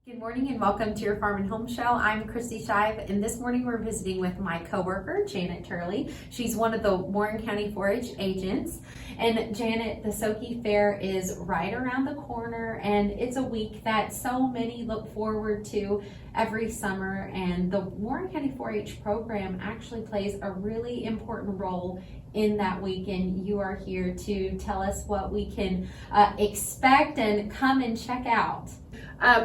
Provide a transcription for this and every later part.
Good morning and welcome to your Farm and Home Show. I'm Kristi Shive, and this morning we're visiting with my coworker, Janet Turley. She's one of the Warren County 4-H agents. And Janet, the SOKY Fair is right around the corner, and it's a week that so many look forward to every summer. And the Warren County 4-H program actually plays a really important role in that week, and you are here to tell us what we can expect and come and check out.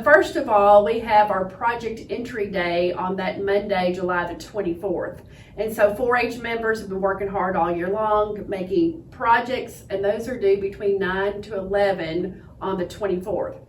First of all, we have our project entry day on that Monday, July the 24th. And so 4-H members have been working hard all year long, making projects, and those are due between 9 to 11 on the 24th.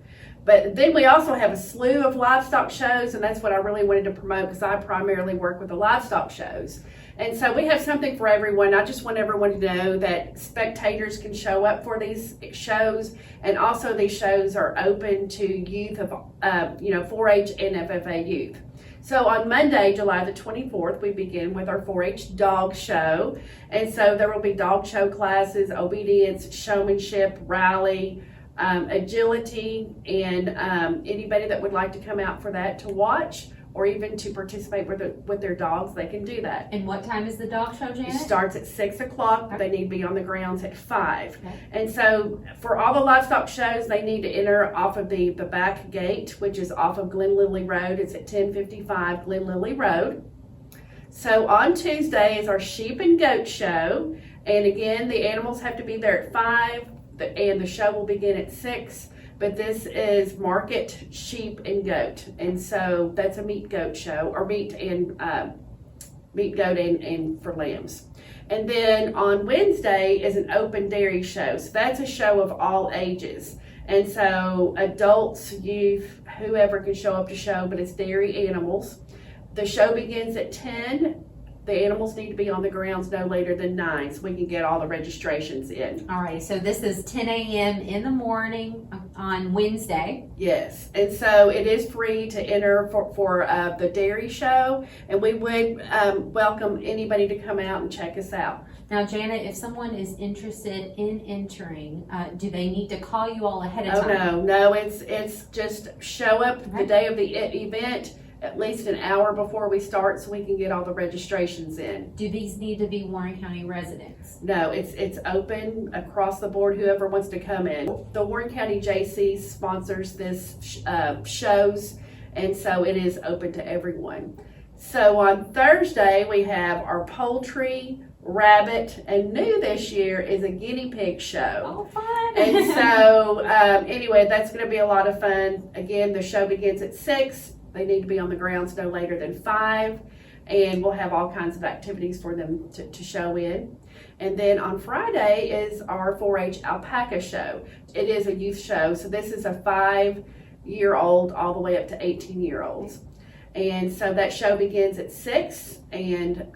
But then we also have a slew of livestock shows, and that's what I really wanted to promote because I primarily work with the livestock shows. And so we have something for everyone. I just want everyone to know that spectators can show up for these shows, and also these shows are open to youth of 4-H and FFA youth. So on Monday, July the 24th, we begin with our 4-H dog show. And so there will be dog show classes, obedience, showmanship, rally, agility, and anybody that would like to come out for that to watch or even to participate with their dogs, they can do that. And what time is the dog show, Janet? It starts at 6 o'clock, but they need to be on the grounds at 5. Okay. And so for all the livestock shows, they need to enter off of the back gate, which is off of Glen Lily Road. It's at 1055 Glen Lily Road. So on Tuesday is our sheep and goat show. And again, the animals have to be there at 5, and the show will begin at 6. But this is market sheep and goat, and so that's a meat goat show, or meat goat and for lambs. And then on Wednesday is an open dairy show. So that's a show of all ages, and so adults, youth, whoever can show up to show, but it's dairy animals. The show begins at 10. The animals need to be on the grounds no later than 9 so we can get all the registrations in. All right, so this is 10 a.m. in the morning on Wednesday. Yes, and so it is free to enter for the dairy show, and we would welcome anybody to come out and check us out. Now, Janet, if someone is interested in entering, do they need to call you all ahead of time? No, it's just show up the day of the event, at least an hour before we start so we can get all the registrations in. Do these need to be Warren County residents? No, it's open across the board, whoever wants to come in. The Warren County Jaycees sponsors this shows, and so it is open to everyone. So on Thursday we have our poultry, rabbit, and new this year is a Guinea Pig Show. Oh, fun! And so anyway, that's going to be a lot of fun. Again, the show begins at 6. They need to be on the grounds no later than 5, and we'll have all kinds of activities for them to show in. And then on Friday is our 4-H alpaca show. It is a youth show, so this is a 5-year-old all the way up to 18-year-olds. And so that show begins at 6, and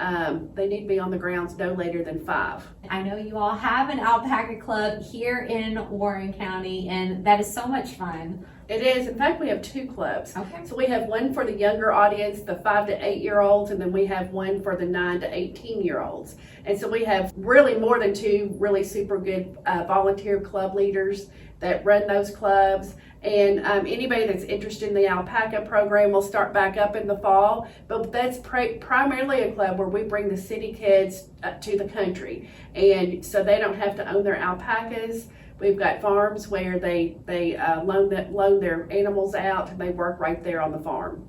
they need to be on the grounds no later than 5. I know you all have an alpaca club here in Warren County, and that is so much fun. It is. In fact, we have 2 clubs. Okay. So we have one for the younger audience, the 5 to 8-year-olds, and then we have one for the 9 to 18-year-olds. And so we have really more than 2 really super good volunteer club leaders that run those clubs. And anybody that's interested in the alpaca program will start back up in the fall. But that's primarily a club where we bring the city kids to the country. And so they don't have to own their alpacas. We've got farms where they loan their animals out, and they work right there on the farm.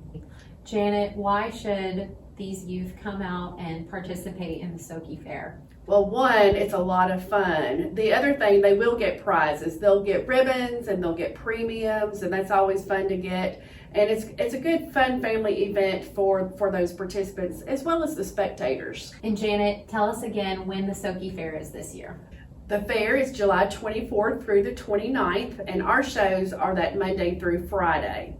Janet, why should these youth come out and participate in the SOKY Fair? Well, one, it's a lot of fun. The other thing, they will get prizes. They'll get ribbons and they'll get premiums, and that's always fun to get. And it's a good, fun family event for those participants as well as the spectators. And Janet, tell us again when the SOKY Fair is this year. The fair is July 24th through the 29th, and our shows are that Monday through Friday.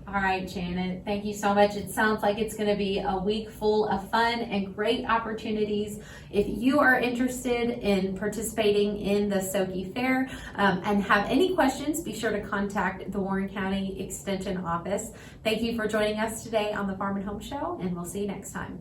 All right, Janet, thank you so much. It sounds like it's going to be a week full of fun and great opportunities. If you are interested in participating in the SOKY Fair and have any questions, be sure to contact the Warren County Extension Office. Thank you for joining us today on the Farm and Home Show, and we'll see you next time.